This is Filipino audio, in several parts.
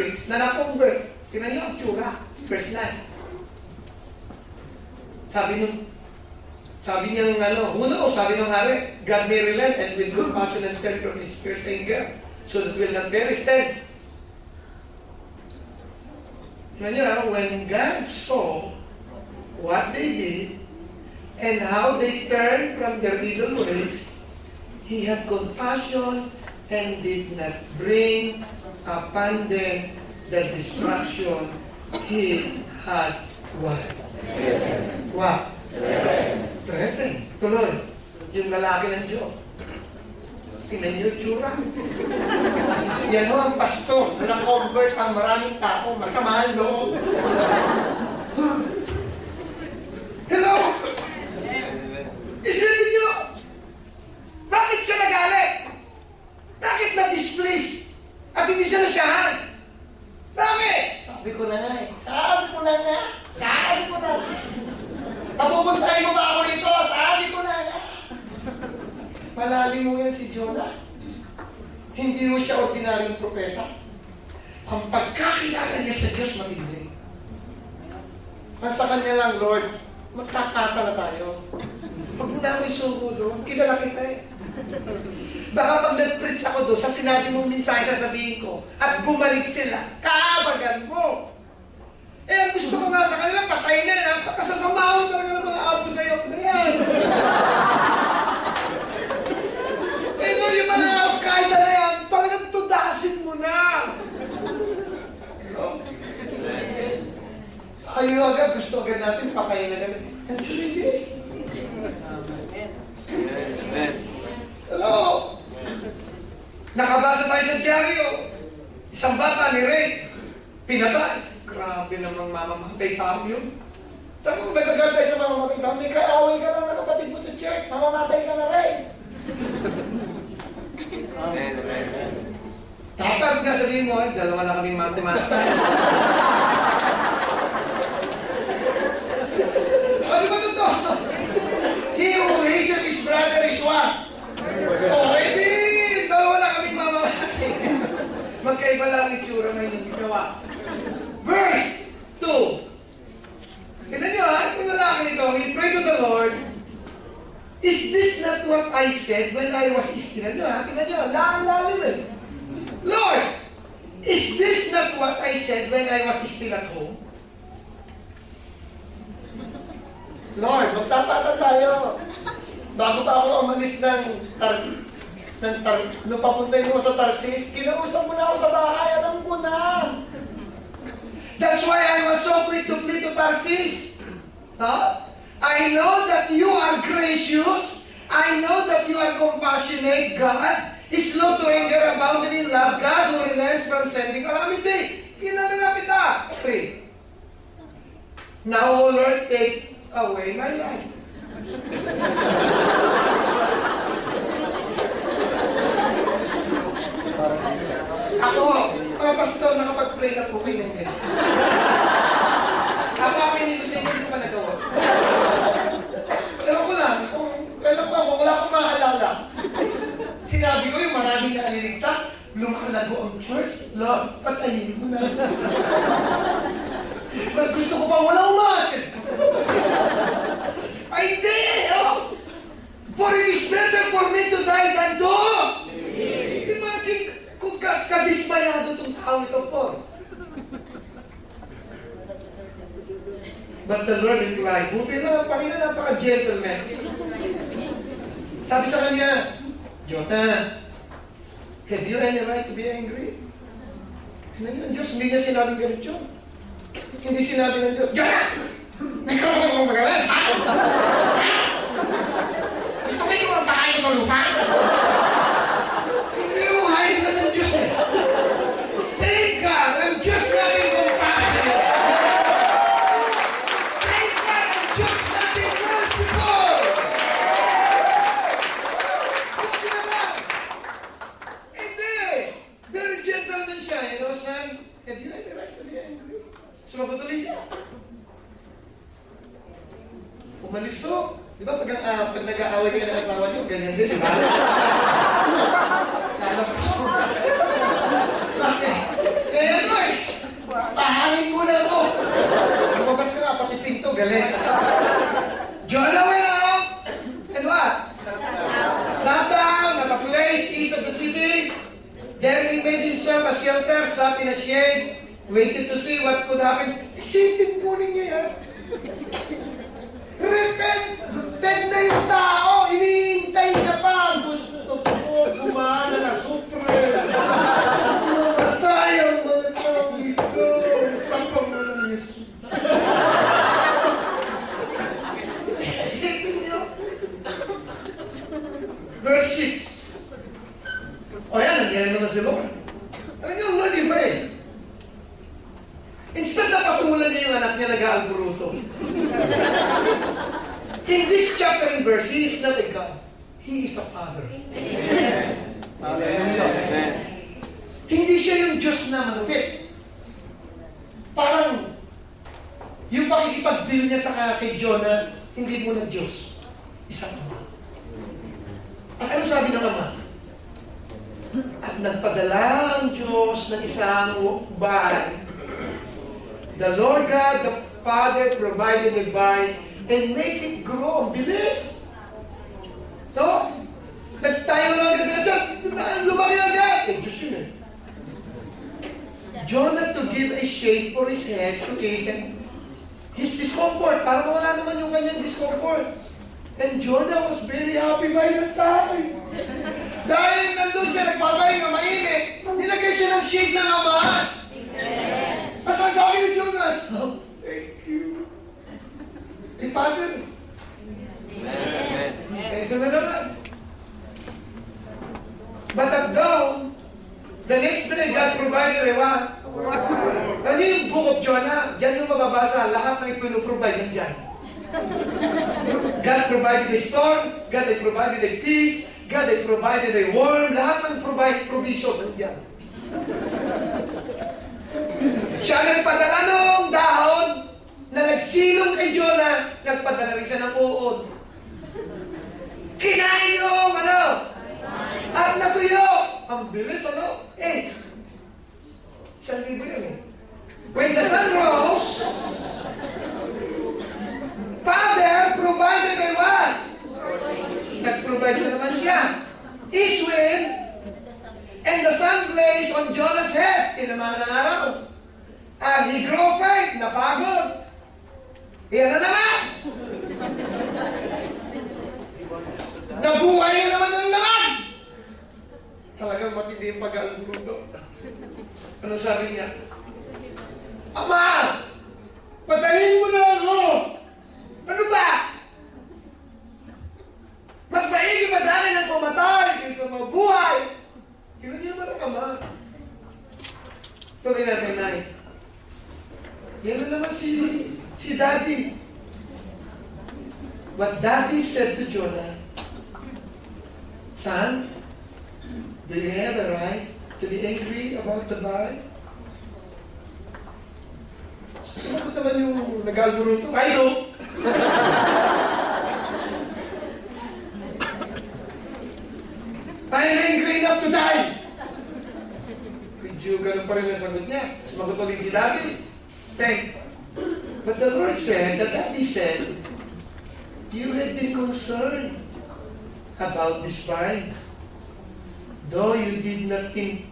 na-preach, na na-convert. Tingnan niyo ang tsura. Verse 9. Sabi niyang who knows, sabi ng hari, God may relent and with compassion and turn from his fierce anger, so that will not bear his stand. Tingnan niyo, when God saw what they did, and how they turned from their evil ways, He had compassion and did not bring upon them the destruction He had what? What? Threaten. Tuloy. Yung lalaki ng Diyos. Tingnan niyo yung tsura. Yan ho ang pastor na na-convert ang maraming tao, masama ang loob. Hello? Isipin niyo, bakit siya nagalit? Bakit na-displease? At hindi siya nasyahan? Bakit? Sabi ko na nga eh. Sabi ko na nga. Papupuntahin mo ba ako rito? Sabi ko na nga. Malalim mo yan si Jonah. Hindi mo siya ordinaryong propeta. Ang pagkakilala niya sa Diyos matindi. Sa kanya lang, Lord, magkakata na tayo. Huwag mo na ako'y sugo doon. Kilala kita eh. Baka pag nag-preach ako doon, sa sinabi mong mensahe sasabihin ko, at bumalik sila, kaabagan mo. Eh, ang gusto ko nga sa kanila, patay na yan. Pagkasasama mo talaga ng mga abo sa'yo. Ayan. Eh, Lord, yung mga kahit na yan, talagang tudasin mo na. Ayaw agad, gusto agad natin, patayin na agad. Ang Diyos hindi. Amen. Hello? Nakabasa tayo sa dyaryo. Isang bata ni Ray, pinatay. Grabe namang mamamatay tao yun. Tapos nagagal tayo sa mamamatay tao. May kaaway ka lang na kapatid mo sa church. Mamamatay ka na Ray. Amen. Tapag nga sabihin mo, dalawa na kaming mamamatay. Ano ba ito? He who hated his brother is what? Oh, edi, dalawa na kaming mamamatay. Magkaiba lang itsura na inyong ginawa. Verse 2. Tignan nyo yung lalaki nito, he prayed to the Lord, is this not what I said when I was still? Tignan nyo, lalim eh. Lord, is this not what I said when I was still at home? Lord, magtapatan tayo. Bago pa ako umalis nung papuntay mo sa Tarsis, kinausap mo na ako sa bahay, alam ko na. That's why I was so quick to flee to Tarsis. Huh? I know that you are gracious. I know that you are compassionate, God. Is slow to anger, abounding in love, God who relents from sending calamity. Kinalala kita. 3. Now, O Lord, take away my life. Ako, mga pastor, nakapag-pray na po kayo ng ganyan. Ako, hindi ko sa inyo, hindi ko pa nagawa. Ewan ko lang, kung kailan pa ako, wala akong maalala. Sinabi ko yung maraming na aliligtas, lumalago ang church, Lord, patayin mo na. Mas gusto ko pa wala umatin. Ay, hindi! Oh. For it is better for me to die than to. Imagine kung kadismayado itong tao ito po. But the Lord replied, buti na, Panginoon, napaka-gentleman. Sabi sa kanya, Jonah, have you any right to be angry? Sinabi ng Diyos, hindi niya sinabing galit yun. Hindi sinabi ng Diyos, Jonah! May karapatan kong magalit! Gusto ko yung magpakain sa lupa? Hindi yung hayop na ng Diyos eh. Thank God, I'm just loving compassion. Thank God, I'm just loving merciful. Buti naman. Hindi. Very gentleman siya. You know, son, have you any right to be angry? Sumapatuloy siya. Umalis so. Di ba pag nag-aaway kayo ng asawa niyo, ganyan din, di ba? Lalabas mo. Bakit? Eh, ano eh? magaling. Jonah went out, and what? Sat down at a place east of the city. There he made himself a shelter, sat in a shade, waited to see what could happen. Isipin po ninyo yan. Repented na yung tao, iniintay na pa. Gusto ko kumana na supre. Tayo mga tao ito. Sapang mo ng Yesus. Isipin niyo. Verse 6. O yan, nandiyan naman si Lord. Ano yung Lord iba eh? Instead na patulan niya yung anak niya, nag-aalburuto. In this chapter and verse, He is not a God. He is a Father. Amen. Hindi siya yung Diyos na malupit. Parang, yung pakikipag-deal niya sa kay Jonah, hindi mo na Diyos. Isang Ama. At ano sabi ng Ama? At nagpadala ang Diyos ng isang bahay. The Lord God, the Father, provided a vine and make it grow. Ang bilis. No? Nagtayo lang agad. Lumaki agad. Eh, Diyos yun eh. Jonah to give a shade for his head to ease his discomfort. Para mawala naman yung kanyang discomfort. And Jonah was very happy by that time. Dahil nandun siya, nagpapahinga, mainit. Nilagay siya ng shade ng Ama. As ang sabi ni Jonas, oh, thank you. Eh, Father. Amen. Ito na naman. But at dawn, the next day, God provided a what? Ano yung book of Jonah? Diyan yung mababasa, lahat ng ipinuprovide nandiyan. God provided a storm, God provided a peace, God provided a worm, lahat ng provision nandiyan. Siya nagpadala ng dahon na nagsilong kay Jonah, nagpadala rin siya ng uod. Kinain yung at natuyo. Ang bilis Eh, 1,000 yan eh. When the sun rose, Father provided a what? Nag-provide na naman siya. East wind, and the sun blazed on Jonah's head. Tinamaan ng araw. And he grew faint, napagod. Yan na naman. Nabuhay na naman ng lahat. Talagang matindi yung pag-aalburuto. Ano sabi niya? Ama! Patayin mo na ako! Ano ba? Mas maigi pa sa akin ang pumatay kaysa mabuhay. Gano'n niya naman ang Ama. Tuloy natin na yan na naman si Daddy. But Daddy said to Jonah, Son, do you have a right to be angry about the vine? Sumagot naman yung nag-alburuto. I know. I'm angry enough to die. Medyo ganun pa rin ang sagot niya. Sumagot ulit si Daddy. But the Lord said, the Daddy said, you had been concerned about this vine, though you did not tend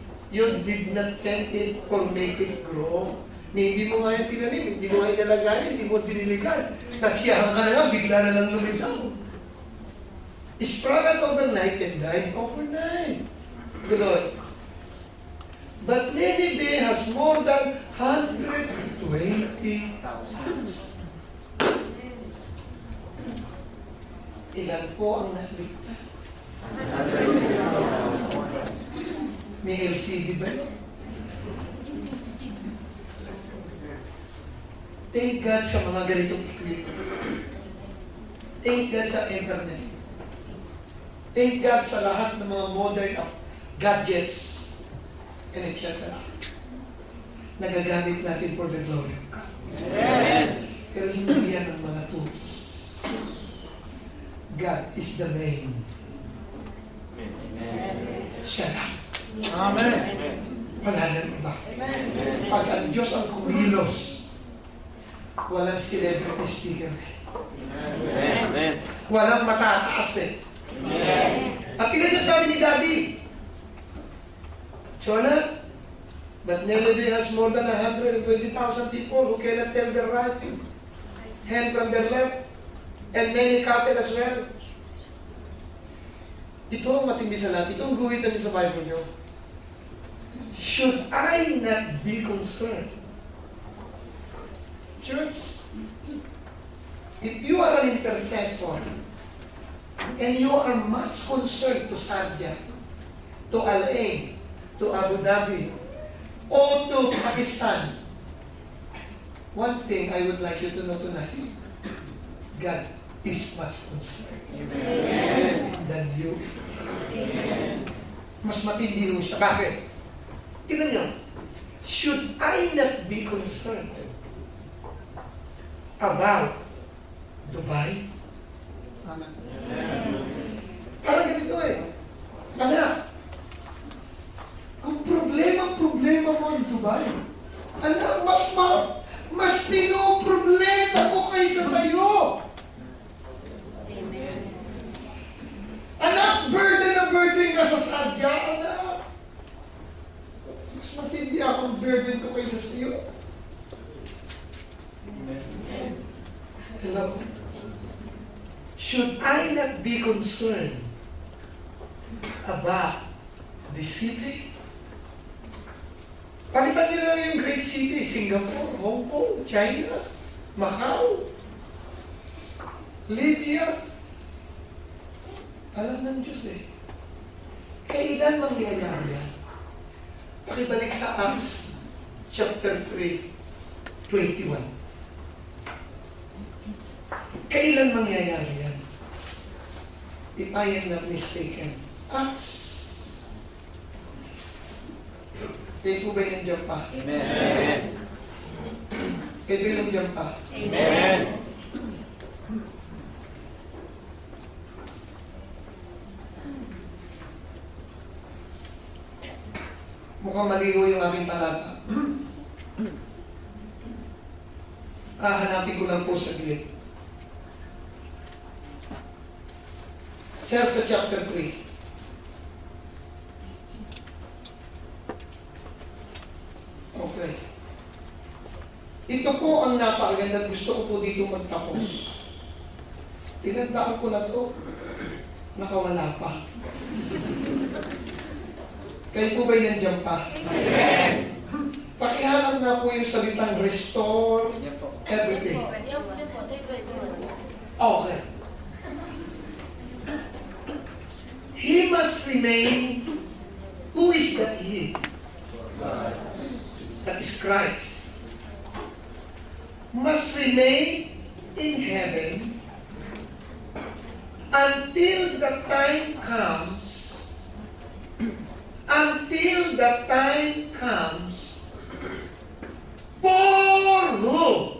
it or make it grow. Hindi mo nga yung tinanim, hindi mo nga inalagayan, hindi mo diniligan. Nasiyahan ka na nga, bigla na lang lumitaw. Sprang out overnight and died overnight. The Lord. But Nineveh has more than 120,000. Ilan po ang naligtas? May LCD ba yun? Thank God sa mga ganitong equipment. Thank God sa internet. Thank God sa lahat ng mga modern gadgets and etc. Nagagamit natin for the glory of God. Amen. Pero hindi yan ang mga tools. God is the main. Amen. Siya lang. Amen. Wala nang iba. Pag ang Diyos ang kumilos, walang celebrity speaker. Amen. Walang matataas eh. At tingnan niyo sabi ni Daddy, Jonah, but Nineveh has more than 120,000 people who cannot tell their right hand from their left, and many cattle as well. Ito ang matindi sa lahat. Ito ang guhitan niyo sa Bible niyo. Should I not be concerned? Church, if you are an intercessor, and you are much concerned to Sharjah, to Al Ain, to Abu Dhabi, or to Pakistan, one thing I would like you to know tonight, God is much concerned than you. Mas matindi mo siya. Bakit? Tignan niyo, should I not be concerned about Dubai? Parang ganito eh. Anak, ang problema mo ang Dubai. Anak, mas pinoproblema ko kaysa sa'yo. Anak, burden na burden ka sa sadya. Anak, mas matindi akong burden ko kaysa sa'yo. Hello? Should I not be concerned about the city? Palitan niyo na yung great city, Singapore, Hong Kong, China, Macau, Libya. Alam ng Diyos eh. Kailan mangyayari yan? Pakibalik sa Acts chapter 3, 21. Kailan mangyayari yan? If I am not mistaken, Acts. Kayo po ba yung nandiyan pa? Amen. Kayo ba yung nandiyan pa? Amen. Mukhang maligo yung aking talata. Hanapin ko lang po saglit. Sa chapter 3. Okay. Ito po ang napakaganda. Gusto ko po dito magtapos. Tinandaan ko na to. Nakawala pa. Kayo po ba nandiyan pa? Amen. Pakihanap nga po yung salitang restore everything. Okay. He must remain. Who is that He? That is Christ. Must remain in heaven until the time comes. Until the time comes. For who?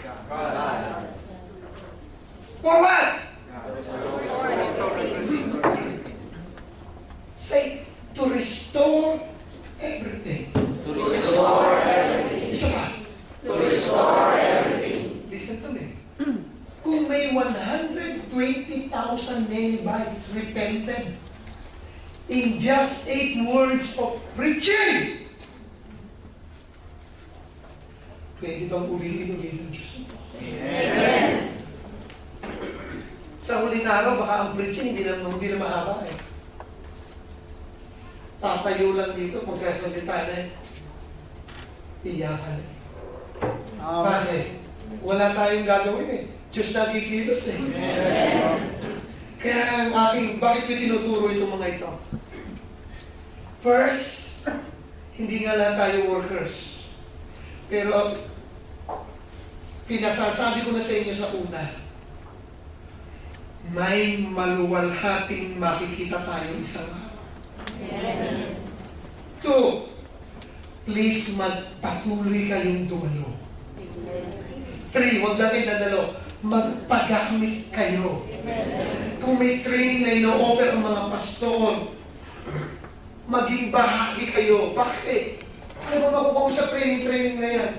For what? Say, to restore everything. To restore everything. Isa pa. To restore everything. Listen to me. Kung may 120,000 Ninevites repented in just 8 words of preaching, pwede bang ulitin ng Diyos? Amen. Sa huling araw, baka ang preaching hindi na mahaba eh. Tatayo lang dito, magsasalita na eh. Iyakan eh. Bakit? Wala tayong gagawin eh. Diyos nakikilos eh. Kaya ang aking, bakit ko tinuturo itong mga ito? First, hindi nga lang tayo workers. Pero, pinasasabi ko na sa inyo sa una, may maluwalhating makikita tayo isang araw. 2, please magpatuloy kayong dumalo. 3, huwag lang kayo dadalo, magpagamit kayo. Kung may training na ino-offer ang mga pastor, maging bahagi kayo. Bakit? Ano ba makukuha sa training na yan?